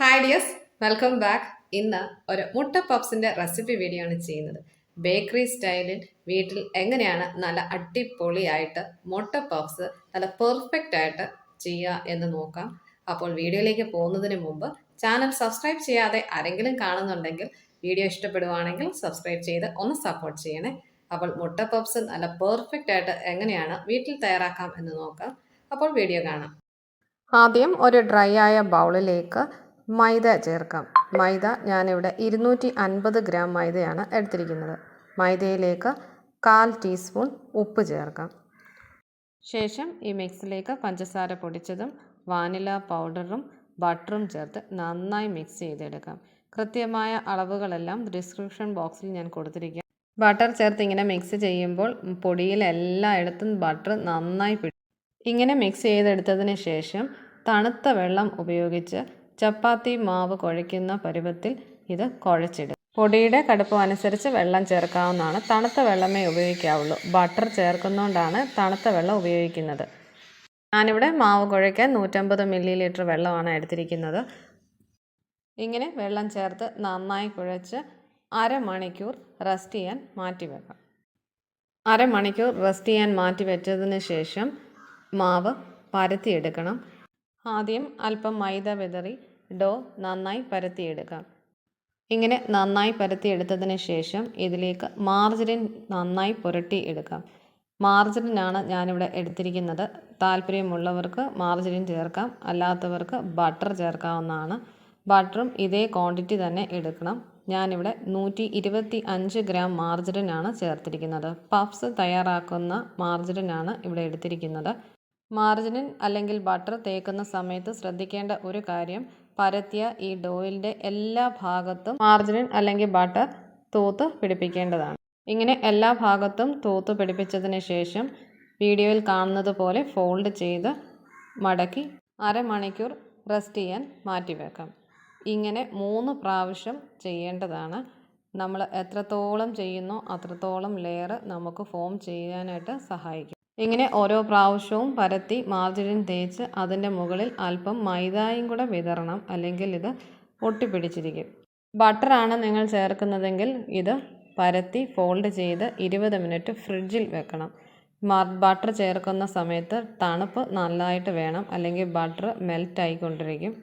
Hi dears, welcome back. ഇന്ന് ഒരു മുട്ട പപ്സിൻ്റെ റെസിപ്പി വീഡിയോ ആണ് ചെയ്യുന്നത്. ബേക്കറി സ്റ്റൈലിൽ വീട്ടിൽ എങ്ങനെയാണ് നല്ല അടിപൊളിയായിട്ട് മുട്ട പപ്സ് നല്ല പെർഫെക്റ്റ് ആയിട്ട് ചെയ്യുക എന്ന് നോക്കാം. അപ്പോൾ വീഡിയോയിലേക്ക് പോകുന്നതിന് മുമ്പ് ചാനൽ സബ്സ്ക്രൈബ് ചെയ്യാതെ ആരെങ്കിലും കാണുന്നുണ്ടെങ്കിൽ വീഡിയോ ഇഷ്ടപ്പെടുവാണെങ്കിൽ സബ്സ്ക്രൈബ് ചെയ്ത് ഒന്ന് സപ്പോർട്ട് ചെയ്യണേ. അപ്പോൾ മുട്ട പപ്സ് നല്ല പെർഫെക്റ്റ് ആയിട്ട് എങ്ങനെയാണ് വീട്ടിൽ തയ്യാറാക്കാം എന്ന് നോക്കാം. അപ്പോൾ വീഡിയോ കാണാം. ആദ്യം ഒരു ഡ്രൈ ആയ ബൗളിലേക്ക് മൈദ ചേർക്കാം. മൈദ ഞാനിവിടെ 250 ഗ്രാം മൈദയാണ് എടുത്തിരിക്കുന്നത്. മൈദയിലേക്ക് 1/4 ടീസ്പൂൺ ഉപ്പ് ചേർക്കാം. ശേഷം ഈ മിക്സിലേക്ക് പഞ്ചസാര പൊടിച്ചതും വാനില പൗഡറും ബട്ടറും ചേർത്ത് നന്നായി മിക്സ് ചെയ്തെടുക്കാം. കൃത്യമായ അളവുകളെല്ലാം ഡിസ്ക്രിപ്ഷൻ ബോക്സിൽ ഞാൻ കൊടുത്തിരിക്കാം. ബട്ടർ ചേർത്ത് ഇങ്ങനെ മിക്സ് ചെയ്യുമ്പോൾ പൊടിയിൽ എല്ലായിടത്തും ബട്ടർ നന്നായി ഇങ്ങനെ മിക്സ് ചെയ്തെടുത്തതിന് ശേഷം തണുത്ത വെള്ളം ഉപയോഗിച്ച് ചപ്പാത്തി മാവ് കുഴയ്ക്കുന്ന പരുവത്തിൽ ഇത് കുഴച്ചിടും. പൊടിയുടെ കടുപ്പം അനുസരിച്ച് വെള്ളം ചേർക്കാവുന്നതാണ്. തണുത്ത വെള്ളമേ ഉപയോഗിക്കാവുള്ളൂ. ബട്ടർ ചേർക്കുന്നതുകൊണ്ടാണ് തണുത്ത വെള്ളം ഉപയോഗിക്കുന്നത്. ഞാനിവിടെ മാവ് കുഴയ്ക്കാൻ 150 ml വെള്ളമാണ് എടുത്തിരിക്കുന്നത്. ഇങ്ങനെ വെള്ളം ചേർത്ത് നന്നായി കുഴച്ച് അരമണിക്കൂർ റെസ്റ്റ് ചെയ്യാൻ മാറ്റി വെക്കാം. അരമണിക്കൂർ റെസ്റ്റ് ചെയ്യാൻ മാറ്റി വെച്ചതിന് ശേഷം മാവ് പരത്തിയെടുക്കണം. ആദ്യം അല്പം മൈദ വിതറി ഡോ നന്നായി പരത്തിയെടുക്കാം. ഇങ്ങനെ നന്നായി പരത്തിയെടുത്തതിന് ശേഷം ഇതിലേക്ക് മാർജറിൻ നന്നായി പുരട്ടി എടുക്കാം. മാർജറിനാണ് ഞാനിവിടെ എടുത്തിരിക്കുന്നത്. താല്പര്യമുള്ളവർക്ക് മാർജറിൻ ചേർക്കാം, അല്ലാത്തവർക്ക് ബട്ടർ ചേർക്കാവുന്നതാണ്. ബട്ടറും ഇതേ ക്വാണ്ടിറ്റി തന്നെ എടുക്കണം. ഞാനിവിടെ 125 ഗ്രാം മാർജറിനാണ് ചേർത്തിരിക്കുന്നത്. പഫ്സ് തയ്യാറാക്കുന്ന മാർജറിനാണ് ഇവിടെ എടുത്തിരിക്കുന്നത്. മാർജറിൻ അല്ലെങ്കിൽ ബട്ടർ തേക്കുന്ന സമയത്ത് ശ്രദ്ധിക്കേണ്ട ഒരു കാര്യം, പരത്തിയ ഈ ഡോയിൻ്റെ എല്ലാ ഭാഗത്തും മാർജറിൻ അല്ലെങ്കിൽ ബട്ടർ തൂത്ത് പിടിപ്പിക്കേണ്ടതാണ്. ഇങ്ങനെ എല്ലാ ഭാഗത്തും തൂത്ത് പിടിപ്പിച്ചതിന് ശേഷം വീഡിയോയിൽ കാണുന്നത് പോലെ ഫോൾഡ് ചെയ്ത് മടക്കി അരമണിക്കൂർ റെസ്റ്റ് ചെയ്യാൻ മാറ്റി വെക്കാം. ഇങ്ങനെ 3 പ്രാവശ്യം ചെയ്യേണ്ടതാണ്. നമ്മൾ എത്രത്തോളം ചെയ്യുന്നോ അത്രത്തോളം ലെയർ നമുക്ക് ഫോം ചെയ്യാനായിട്ട് സഹായിക്കും. ഇങ്ങനെ ഓരോ പ്രാവശ്യവും പരത്തി മാർജറിൻ തേച്ച് അതിൻ്റെ മുകളിൽ അല്പം മൈദയും കൂടെ വിതറണം, അല്ലെങ്കിൽ ഇത് ഒട്ടിപ്പിടിച്ചിരിക്കും. ബട്ടറാണ് നിങ്ങൾ ചേർക്കുന്നതെങ്കിൽ ഇത് പരത്തി ഫോൾഡ് ചെയ്ത് 20 മിനിറ്റ് ഫ്രിഡ്ജിൽ വെക്കണം. ബട്ടർ ചേർക്കുന്ന സമയത്ത് തണുപ്പ് നല്ലതായിട്ട് വേണം, അല്ലെങ്കിൽ ബട്ടർ മെൽറ്റ് ആയിക്കൊണ്ടിരിക്കും.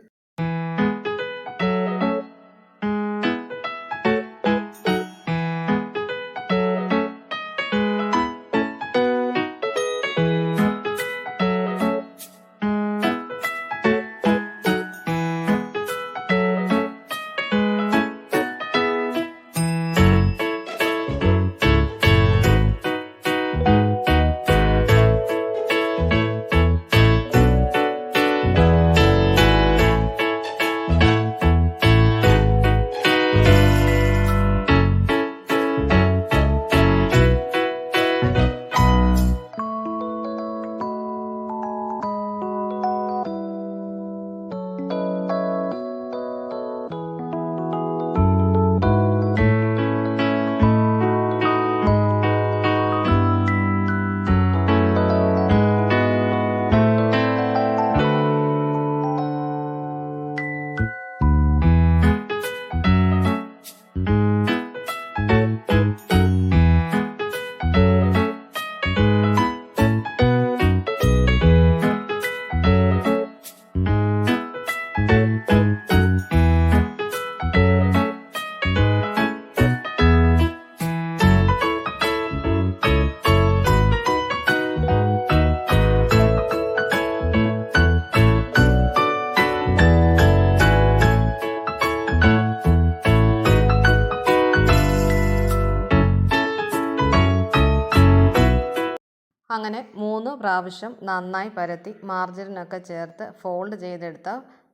അങ്ങനെ 3 പ്രാവശ്യം നന്നായി പരത്തി മാർജറിനൊക്കെ ചേർത്ത് ഫോൾഡ് ചെയ്തെടുത്ത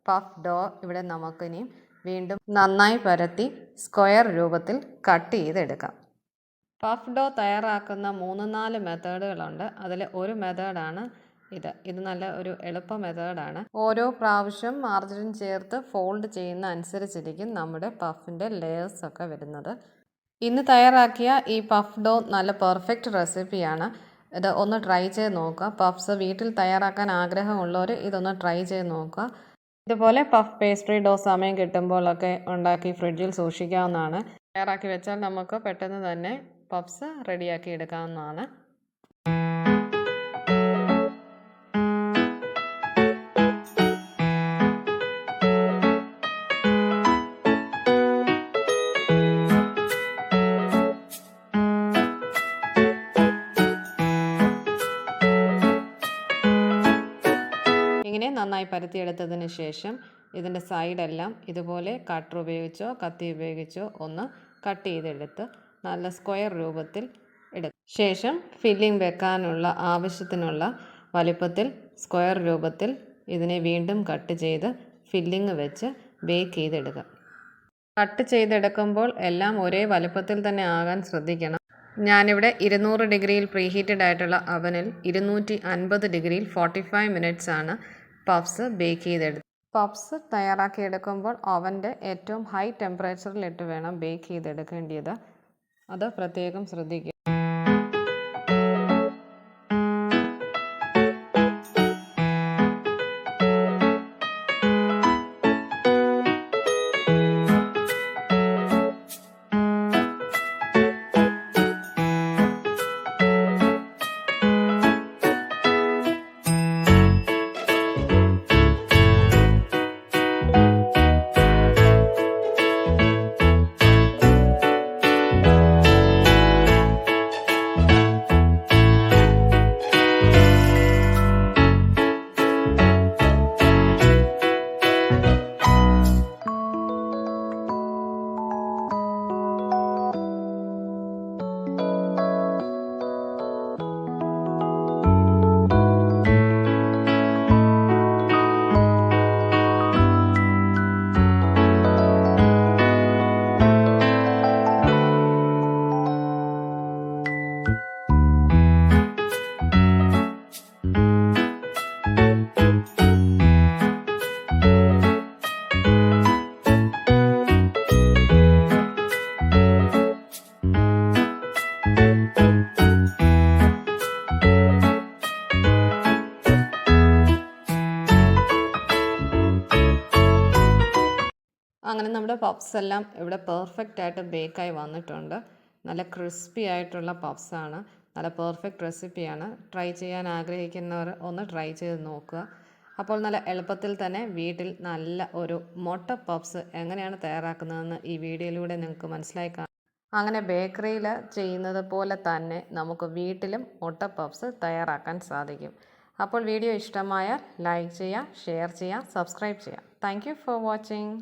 പഫ് ഡോ ഇവിടെ നമുക്കിനിയും വീണ്ടും നന്നായി പരത്തി സ്ക്വയർ രൂപത്തിൽ കട്ട് ചെയ്തെടുക്കാം. പഫ് ഡോ തയ്യാറാക്കുന്ന 3-4 മെത്തേഡുകളുണ്ട്. അതിൽ ഒരു മെത്തേഡാണ് ഇത് നല്ല ഒരു എളുപ്പ മെത്തേഡാണ്. ഓരോ പ്രാവശ്യം മാർജറിൻ ചേർത്ത് ഫോൾഡ് ചെയ്യുന്ന അനുസരിച്ചിരിക്കും നമ്മുടെ പഫിൻ്റെ ലെയേഴ്സൊക്കെ വരുന്നത്. ഇന്ന് തയ്യാറാക്കിയ ഈ പഫ് ഡോ നല്ല പെർഫെക്റ്റ് റെസിപ്പിയാണ്. ഇത് ഒന്ന് ട്രൈ ചെയ്ത് നോക്കുക. പഫ്സ് വീട്ടിൽ തയ്യാറാക്കാൻ ആഗ്രഹമുള്ളവർ ഇതൊന്ന് ട്രൈ ചെയ്ത് നോക്കുക. ഇതുപോലെ പഫ് പേസ്ട്രി ഡോ സമയം കിട്ടുമ്പോഴൊക്കെ ഉണ്ടാക്കി ഫ്രിഡ്ജിൽ സൂക്ഷിക്കാവുന്നതാണ്. തയ്യാറാക്കി വെച്ചാൽ നമുക്ക് പെട്ടെന്ന് തന്നെ പഫ്സ് റെഡിയാക്കി എടുക്കാവുന്നതാണ്. ഇങ്ങനെ നന്നായി പരത്തിയെടുത്തതിന് ശേഷം ഇതിൻ്റെ സൈഡെല്ലാം ഇതുപോലെ കട്ടർ ഉപയോഗിച്ചോ കത്തി ഉപയോഗിച്ചോ ഒന്ന് കട്ട് ചെയ്തെടുത്ത് നല്ല സ്ക്വയർ രൂപത്തിൽ എടുക്കും. ശേഷം ഫില്ലിംഗ് വെക്കാനുള്ള ആവശ്യത്തിനുള്ള വലിപ്പത്തിൽ സ്ക്വയർ രൂപത്തിൽ ഇതിനെ വീണ്ടും കട്ട് ചെയ്ത് ഫില്ലിംഗ് വെച്ച് ബേക്ക് ചെയ്തെടുക്കുക. കട്ട് ചെയ്തെടുക്കുമ്പോൾ എല്ലാം ഒരേ വലുപ്പത്തിൽ തന്നെ ആകാൻ ശ്രദ്ധിക്കണം. ഞാനിവിടെ 200 ഡിഗ്രിയിൽ പ്രീഹീറ്റഡ് ആയിട്ടുള്ള അവനിൽ 250 ഡിഗ്രിയിൽ 45 മിനിറ്റ്സ് ആണ് പഫ്സ് ബേക്ക് ചെയ്തെടുത്തത്. പഫ്സ് തയ്യാറാക്കിയെടുക്കുമ്പോൾ അവൻ്റെ ഏറ്റവും ഹൈ ടെമ്പറേച്ചറിലിട്ട് വേണം ബേക്ക് ചെയ്തെടുക്കേണ്ടത്. അത് പ്രത്യേകം ശ്രദ്ധിക്കുക. അങ്ങനെ നമ്മുടെ പഫ്സ് എല്ലാം ഇവിടെ പെർഫെക്റ്റ് ആയിട്ട് ബേക്കായി വന്നിട്ടുണ്ട്. നല്ല ക്രിസ്പി ആയിട്ടുള്ള പഫ്സാണ്. നല്ല പെർഫെക്റ്റ് റെസിപ്പിയാണ്. ട്രൈ ചെയ്യാൻ ആഗ്രഹിക്കുന്നവർ ഒന്ന് ട്രൈ ചെയ്ത് നോക്കുക. അപ്പോൾ നല്ല എളുപ്പത്തിൽ തന്നെ വീട്ടിൽ നല്ല ഒരു മുട്ട പഫ്സ് എങ്ങനെയാണ് തയ്യാറാക്കുന്നതെന്ന് ഈ വീഡിയോയിലൂടെ നിങ്ങൾക്ക് മനസ്സിലായി കാണാം. അങ്ങനെ ബേക്കറിയിൽ ചെയ്യുന്നത് പോലെ തന്നെ നമുക്ക് വീട്ടിലും മുട്ട പഫ്സ് തയ്യാറാക്കാൻ സാധിക്കും. അപ്പോൾ വീഡിയോ ഇഷ്ടമായാൽ ലൈക്ക് ചെയ്യുക, ഷെയർ ചെയ്യുക, സബ്സ്ക്രൈബ് ചെയ്യുക. Thank you for watching.